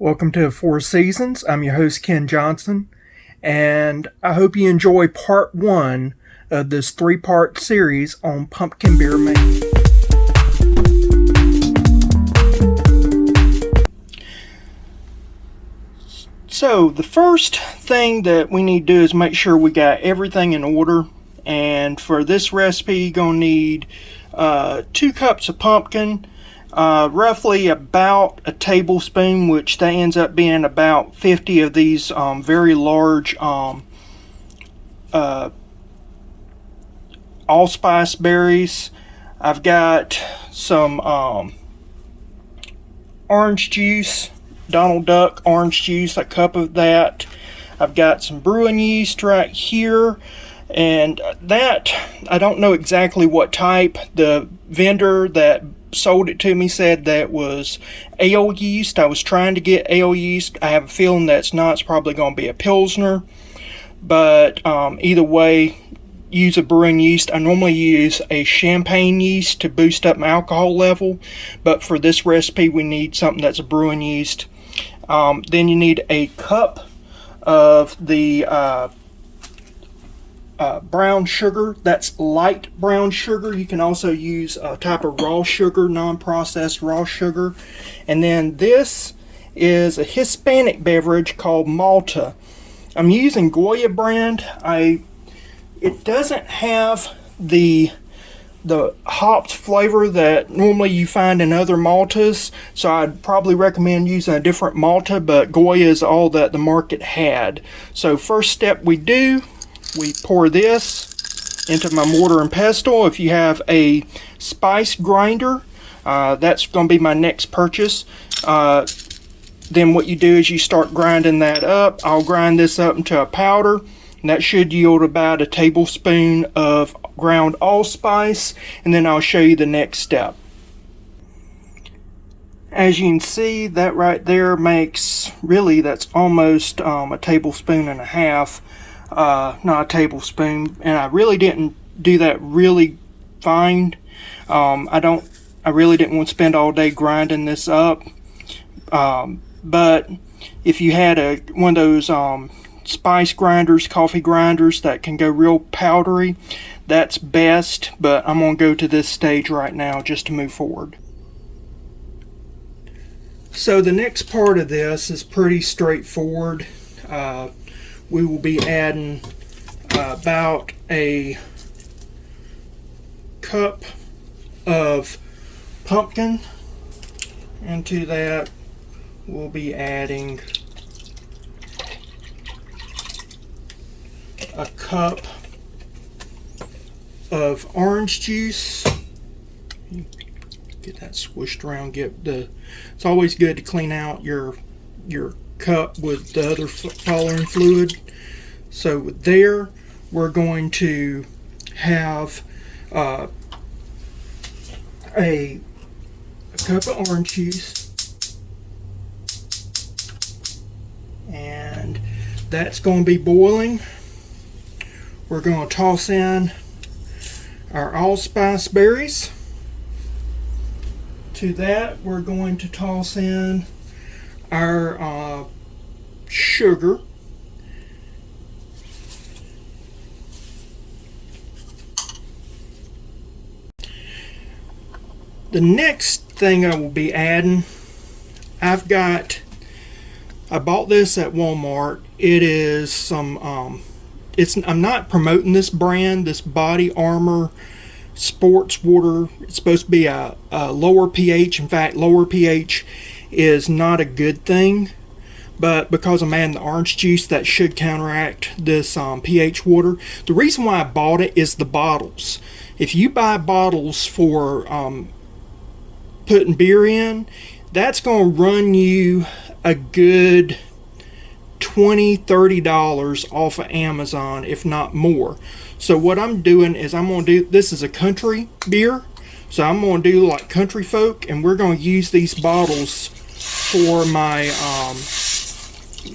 Welcome to Four Seasons. I'm your host, Ken Johnson, and I hope you enjoy part one of this three-part series on pumpkin beer making. So, the first thing that we need to do is make sure we got everything in order. And for this recipe, you're going to need 2 cups of pumpkin, roughly about a tablespoon, which that ends up being about 50 of these very large allspice berries. I've got some orange juice, Donald Duck orange juice, a cup of that. I've got some brewing yeast right here, and that, I don't know exactly what type. The vendor that sold it to me said that was ale yeast. I was trying to get ale yeast. I have a feeling that's not. It's probably going to be a Pilsner, but either way, use a brewing yeast. I normally use a champagne yeast to boost up my alcohol level, but for this recipe we need something that's a brewing yeast. Then you need a cup of the brown sugar. That's light brown sugar. You can also use a type of raw sugar, non-processed raw sugar. And then this is a Hispanic beverage called Malta. I'm using Goya brand. It doesn't have the hopped flavor that normally you find in other Maltas, so I'd probably recommend using a different Malta, but Goya is all that the market had. So first step we pour this into my mortar and pestle. If you have a spice grinder, that's going to be my next purchase. Then what you do is you start grinding that up. I'll grind this up into a powder, and that should yield about a tablespoon of ground allspice, and then I'll show you the next step. As you can see, that right there makes, really, that's almost a tablespoon and a half. Not a tablespoon, and I really didn't do that really fine. I really didn't want to spend all day grinding this up. But if you had one of those spice grinders, coffee grinders that can go real powdery, that's best, but I'm going to go to this stage right now just to move forward. So the next part of this is pretty straightforward. We will be adding about a cup of pumpkin. Into that we'll be adding a cup of orange juice. Get that swished around. It's always good to clean out your cup with the other following fluid. So there we're going to have a cup of orange juice, and that's going to be boiling. We're going to toss in our allspice berries. To that we're going to toss in our sugar. The next thing I will be adding, I bought this at Walmart. It is some I'm not promoting this brand, this Body Armor sports water. It's supposed to be a lower pH. In fact, lower pH is not a good thing, but because I'm adding the orange juice, that should counteract this pH water. The reason why I bought it is the bottles. If you buy bottles for putting beer in, that's going to run you a good $20-30 off of Amazon, if not more. So what I'm doing is this is a country beer, so I'm going to do like country folk, and we're going to use these bottles for my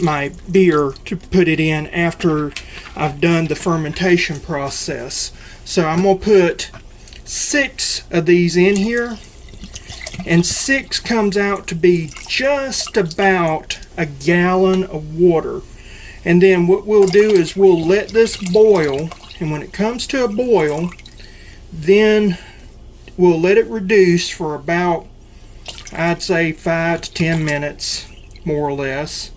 my beer to put it in after I've done the fermentation process. So I'm going to put 6 of these in here, And 6 comes out to be just about a gallon of water. And then what we'll do is we'll let this boil, and when it comes to a boil, then we'll let it reduce for about, I'd say, 5 to 10 minutes, more or less.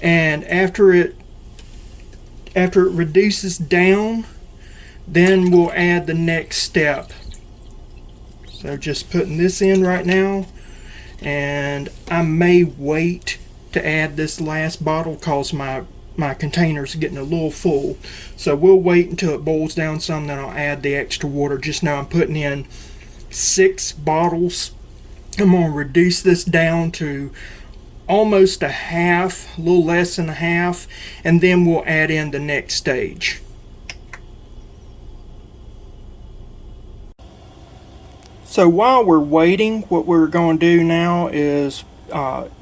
And after it reduces down, then we'll add the next step. So just putting this in right now, and I may wait to add this last bottle because my container's getting a little full. So we'll wait until it boils down some, then I'll add the extra water. Just now I'm putting in 6 bottles. I'm going to reduce this down to almost a half, a little less than a half, and then we'll add in the next stage. So while we're waiting, what we're going to do now is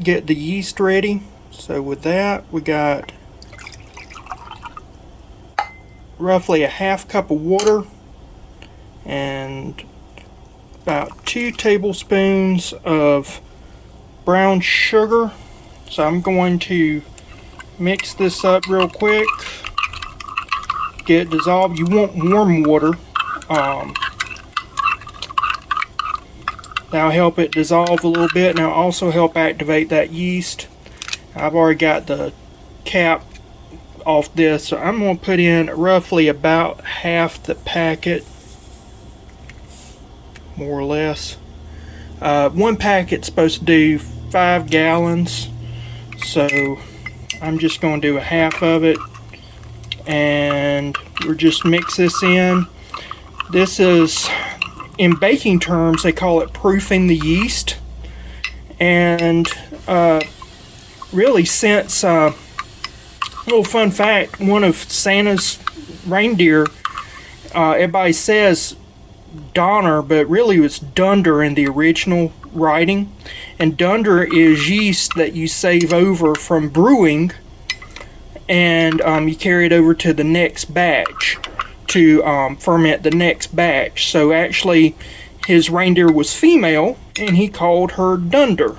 get the yeast ready. So with that, we got roughly a half cup of water and about 2 tablespoons of brown sugar. So I'm going to mix this up real quick, get it dissolved. You want warm water. That'll help it dissolve a little bit. Now also help activate that yeast. I've already got the cap off this, so I'm going to put in roughly about half the packet, more or less. One packet's supposed to do 5 gallons, so I'm just going to do a half of it, and we'll just mix this in. This is, in baking terms, they call it proofing the yeast. And really, since little fun fact, one of Santa's reindeer, everybody says Donner, but really it was Dunder in the original writing. And Dunder is yeast that you save over from brewing, and you carry it over to the next batch to ferment the next batch. So actually his reindeer was female and he called her Dunder,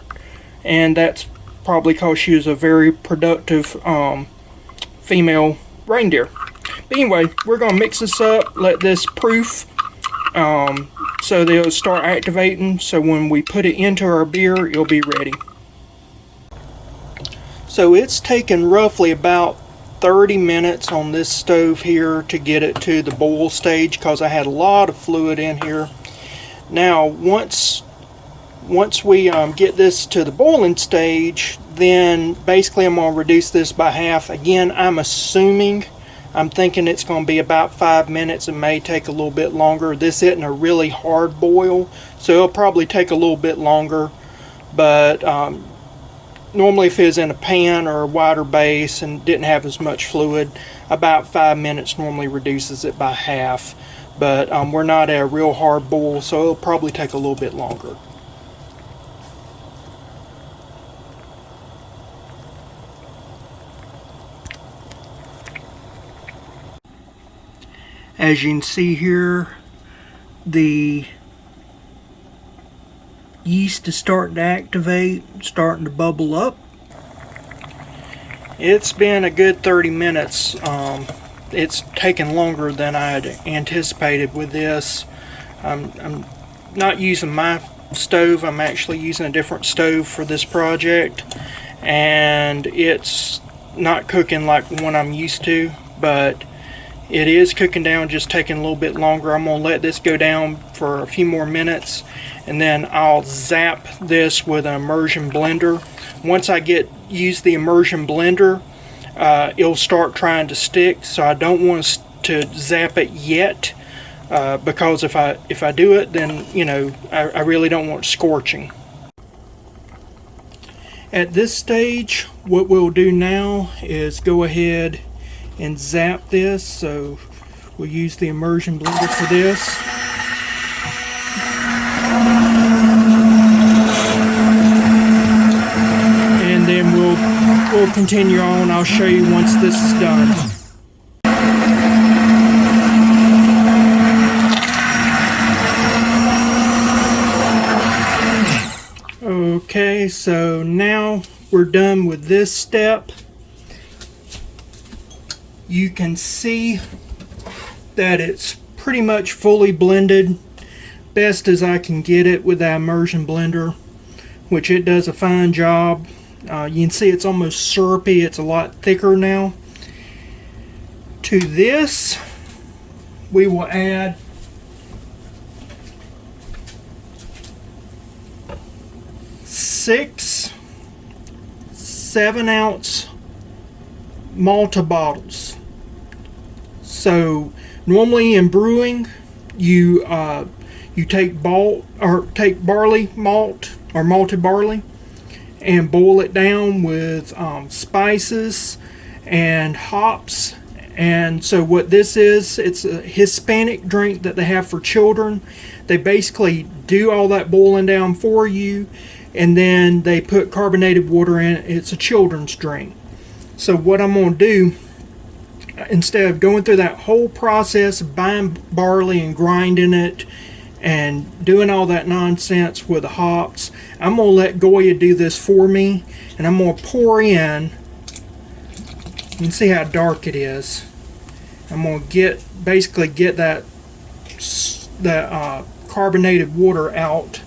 and that's probably because she was a very productive female reindeer. But anyway, we're going to mix this up, let this proof, so they'll start activating, so when we put it into our beer it'll be ready. So it's taken roughly about 30 minutes on this stove here to get it to the boil stage, because I had a lot of fluid in here. Now once we get this to the boiling stage, then basically I'm going to reduce this by half. Again, I'm thinking it's going to be about 5 minutes. It may take a little bit longer. This isn't a really hard boil, so it'll probably take a little bit longer, but normally if it was in a pan or a wider base and didn't have as much fluid, about 5 minutes normally reduces it by half. But we're not at a real hard boil, so it'll probably take a little bit longer. As you can see here, the yeast is starting to activate, starting to bubble up. It's been a good 30 minutes. It's taken longer than I had anticipated with this. I'm not using my stove. I'm actually using a different stove for this project, and it's not cooking like the one I'm used to, but it is cooking down, just taking a little bit longer. I'm going to let this go down for a few more minutes, and then I'll zap this with an immersion blender. Once I use the immersion blender, it'll start trying to stick, so I don't want to zap it yet, because if I do it, then I really don't want scorching. At this stage, what we'll do now is go ahead and zap this. So we'll use the immersion blender for this. And then we'll continue on. I'll show you once this is done. so now we're done with this step. You can see that it's pretty much fully blended, best as I can get it with that immersion blender, which it does a fine job. You can see it's almost syrupy. It's a lot thicker now. To this, we will add six 7-ounce Malta bottles. So normally in brewing, you take barley malt or malted barley and boil it down with spices and hops. And so what this is, it's a Hispanic drink that they have for children. They basically do all that boiling down for you, and then they put carbonated water in it. It's a children's drink. So what I'm going to do, instead of going through that whole process of buying barley and grinding it and doing all that nonsense with the hops, I'm going to let Goya do this for me, and I'm going to pour in. You can see how dark it is. I'm going to basically get that carbonated water out,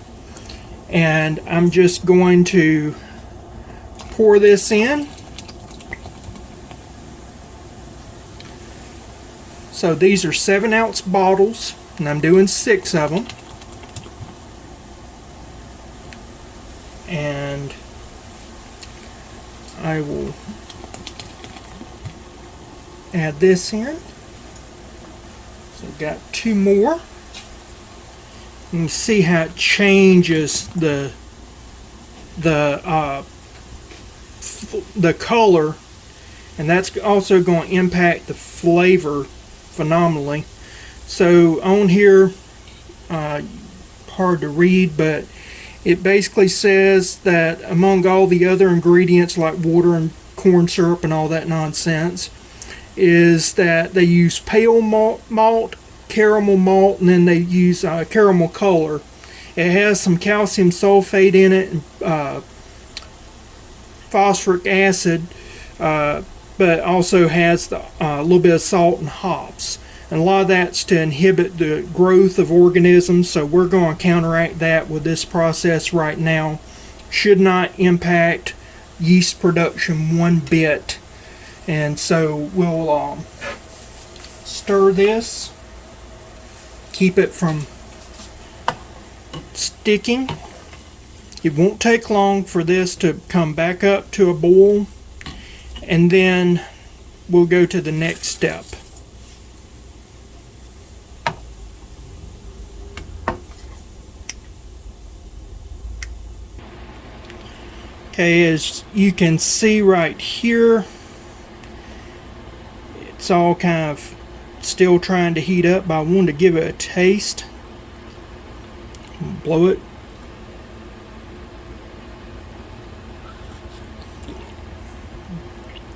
and I'm just going to pour this in. So these are 7-ounce bottles, and I'm doing 6 of them. And I will add this in. So I've got 2 more. You can see how it changes the color, and that's also going to impact the flavor phenomenally. So on here, hard to read, but it basically says that among all the other ingredients like water and corn syrup and all that nonsense, is that they use pale malt, caramel malt, and then they use caramel color. It has some calcium sulfate in it and phosphoric acid, but also has a little bit of salt and hops. And a lot of that's to inhibit the growth of organisms, so we're going to counteract that with this process right now. Should not impact yeast production one bit. And so we'll stir this, keep it from sticking. It won't take long for this to come back up to a boil, and then we'll go to the next step. Okay, as you can see right here, it's all kind of still trying to heat up, but I wanted to give it a taste. Blow it.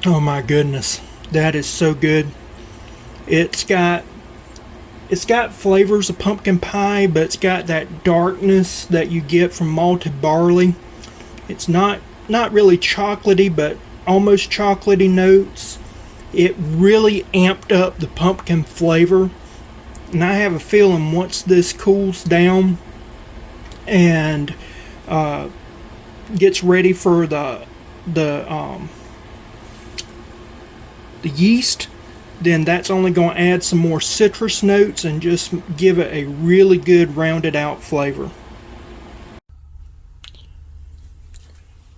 Oh my goodness, that is so good. It's got flavors of pumpkin pie, but it's got that darkness that you get from malted barley. It's not really chocolatey, but almost chocolatey notes. It really amped up the pumpkin flavor, and I have a feeling once this cools down and gets ready for the yeast, then that's only going to add some more citrus notes and just give it a really good rounded out flavor.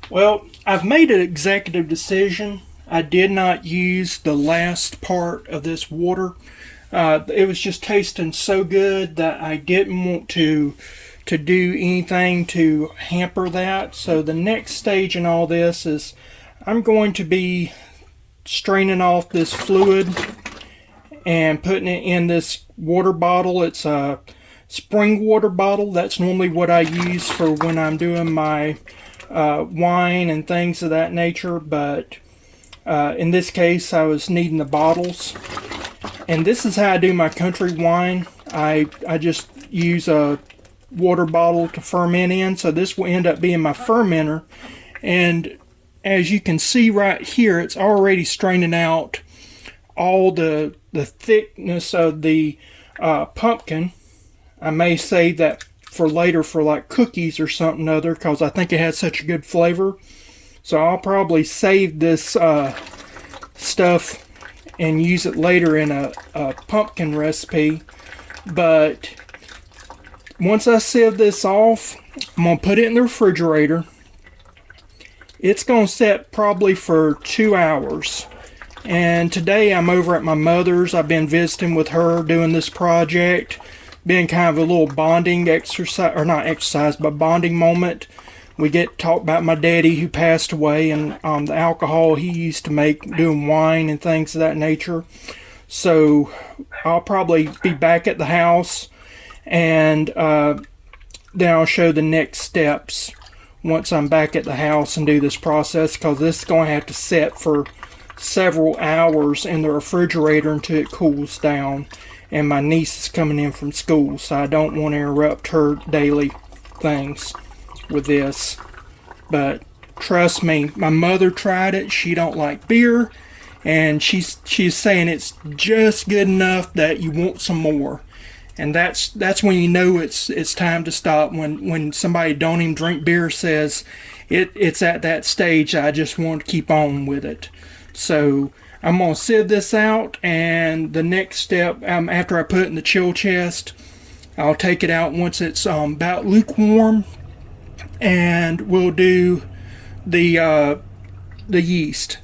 Well, I've made an executive decision. I did not use the last part of this water. It was just tasting so good that I didn't want to do anything to hamper that. So the next stage in all this is I'm going to be straining off this fluid and putting it in this water bottle. It's a spring water bottle. That's normally what I use for when I'm doing my wine and things of that nature, but in this case I was needing the bottles, and this is how I do my country wine. I just use a water bottle to ferment in, so this will end up being my fermenter. And as you can see right here, it's already straining out all the thickness of the pumpkin. I may save that for later for like cookies or something other, because I think it has such a good flavor. So I'll probably save this stuff and use it later in a pumpkin recipe. But once I sieve this off, I'm going to put it in the refrigerator. It's going to set probably for 2 hours. And today I'm over at my mother's. I've been visiting with her doing this project. Been kind of a little bonding exercise, or not exercise, but bonding moment. We get to talk about my daddy who passed away, and the alcohol he used to make doing wine and things of that nature. So I'll probably be back at the house, and then I'll show the next steps once I'm back at the house and do this process, because this is going to have to set for several hours in the refrigerator until it cools down. And my niece is coming in from school, so I don't want to interrupt her daily things with this. But trust me, my mother tried it. She don't like beer, and she's saying it's just good enough that you want some more. And that's when you know it's time to stop. When somebody don't even drink beer says it's at that stage, I just want to keep on with it. So I'm going to sieve this out, and the next step, after I put it in the chill chest, I'll take it out once it's about lukewarm, and we'll do the yeast.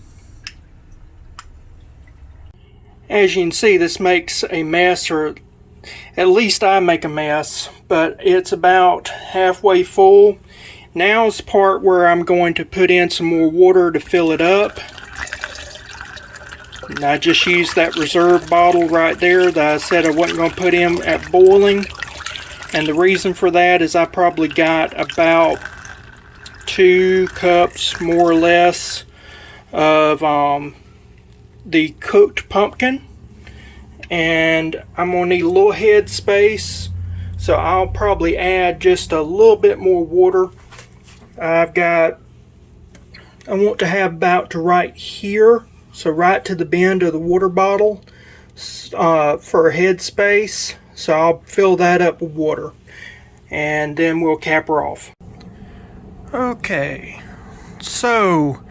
As you can see, this makes a mess, or at least I make a mess, but it's about halfway full. Now is the part where I'm going to put in some more water to fill it up. And I just used that reserve bottle right there that I said I wasn't going to put in at boiling. And the reason for that is I probably got about 2 cups, more or less, of the cooked pumpkin. And I'm going to need a little head space, so I'll probably add just a little bit more water. I want to have about to right here, so right to the bend of the water bottle for a head space. So I'll fill that up with water, and then we'll cap her off. Okay, so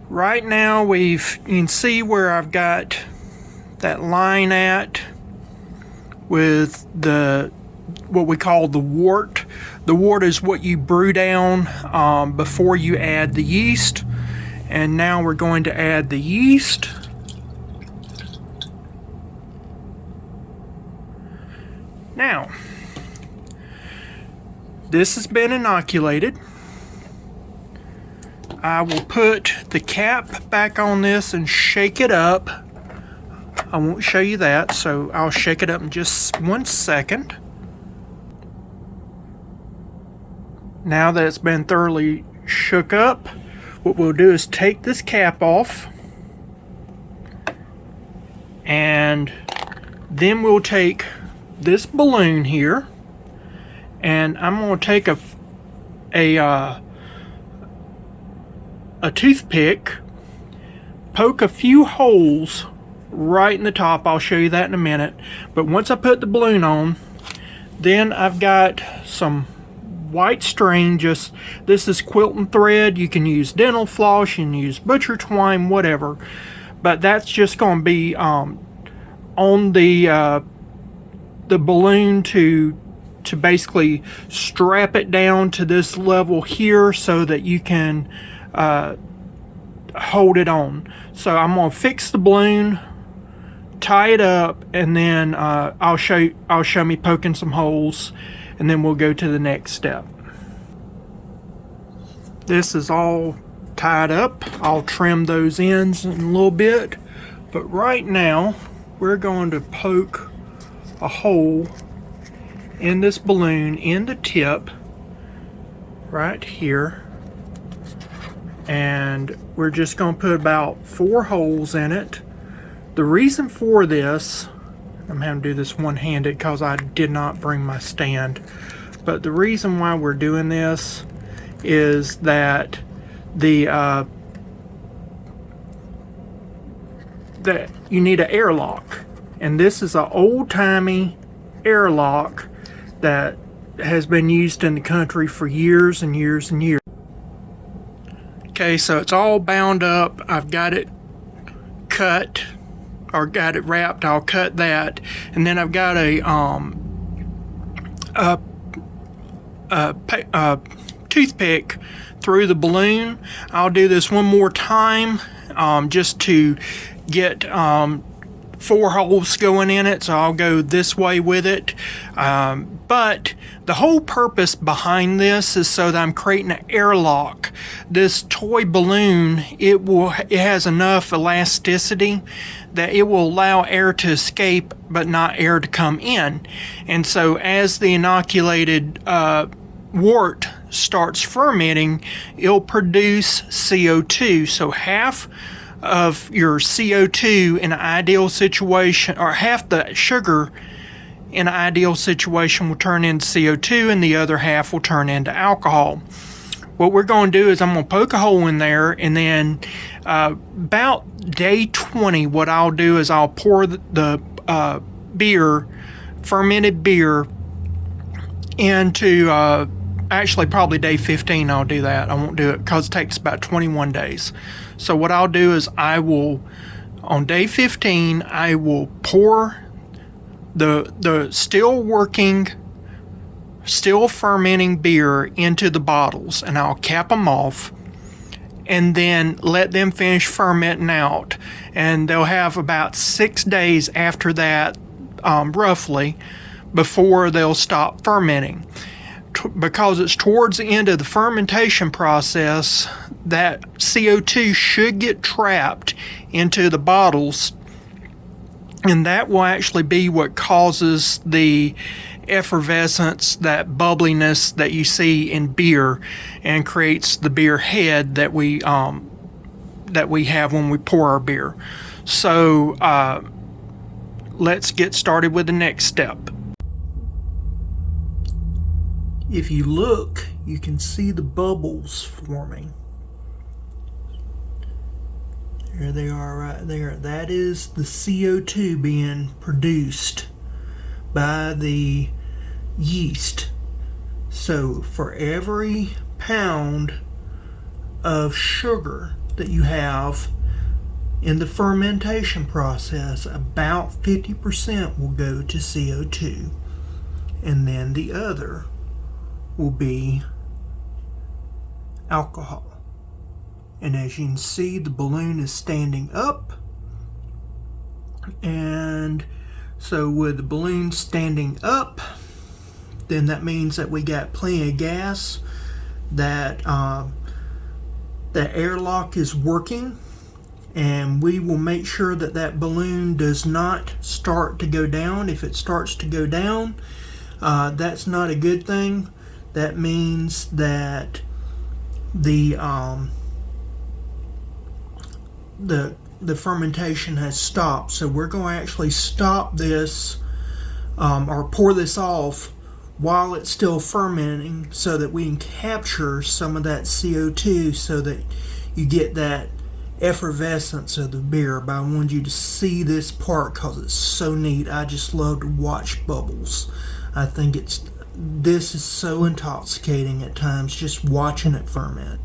right now you can see where I've got that line at with what we call the wort. The wort is what you brew down before you add the yeast. And now we're going to add the yeast. Now, this has been inoculated. I will put the cap back on this and shake it up. I won't show you that, so I'll shake it up in just 1 second. Now that it's been thoroughly shook up, what we'll do is take this cap off, and then we'll take this balloon here, and I'm going to take a toothpick, poke a few holes right in the top. I'll show you that in a minute. But once I put the balloon on, then I've got some white string. This is quilting thread. You can use dental floss, you can use butcher twine, whatever, but that's just going to be on the balloon to basically strap it down to this level here so that you can hold it on. So I'm going to fix the balloon, tie it up, and then I'll show me poking some holes, and then we'll go to the next step. This is all tied up. I'll trim those ends in a little bit, but right now we're going to poke a hole in this balloon in the tip right here, and we're just going to put about 4 holes in it. The reason for this, I'm having to do this one-handed because I did not bring my stand. but the reason why we're doing this is that that you need an airlock, and this is an old-timey airlock that has been used in the country for years and years and years. Okay, so it's all bound up. I've got it cut, or got it wrapped. I'll cut that, and then I've got a toothpick through the balloon. I'll do this one more time just to get 4 holes going in it, so I'll go this way with it. But the whole purpose behind this is so that I'm creating an airlock. This toy balloon, it has enough elasticity that it will allow air to escape but not air to come in. And so as the inoculated wort starts fermenting, it'll produce CO2. So half of your CO2 in an ideal situation, or half the sugar in an ideal situation, will turn into CO2, and the other half will turn into alcohol. What we're going to do is I'm going to poke a hole in there, and then about day 20, what I'll do is I'll pour the beer, fermented beer, into actually probably day 15 I'll do that. I won't do it because it takes about 21 days. So what I'll do is on day 15, I will pour the still working, still fermenting beer into the bottles, and I'll cap them off and then let them finish fermenting out. And they'll have about 6 days after that, roughly, before they'll stop fermenting. Because it's towards the end of the fermentation process, that CO2 should get trapped into the bottles, and that will actually be what causes the effervescence, that bubbliness that you see in beer, and creates the beer head that we have when we pour our beer. So let's get started with the next step. If you look, you can see the bubbles forming. There they are right there. That is the CO2 being produced by the yeast. So for every pound of sugar that you have in the fermentation process, about 50% will go to CO2, and then the other will be alcohol. And as you can see, the balloon is standing up, and so with the balloon standing up, then that means that we got plenty of gas, that the airlock is working, and we will make sure that that balloon does not start to go down. If it starts to go down, that's not a good thing. That means that the fermentation has stopped. So we're going to actually stop this or pour this off while it's still fermenting, so that we can capture some of that CO2, so that you get that effervescence of the beer. But I wanted you to see this part because it's so neat. I just love to watch bubbles. I think this is so intoxicating at times, just watching it ferment.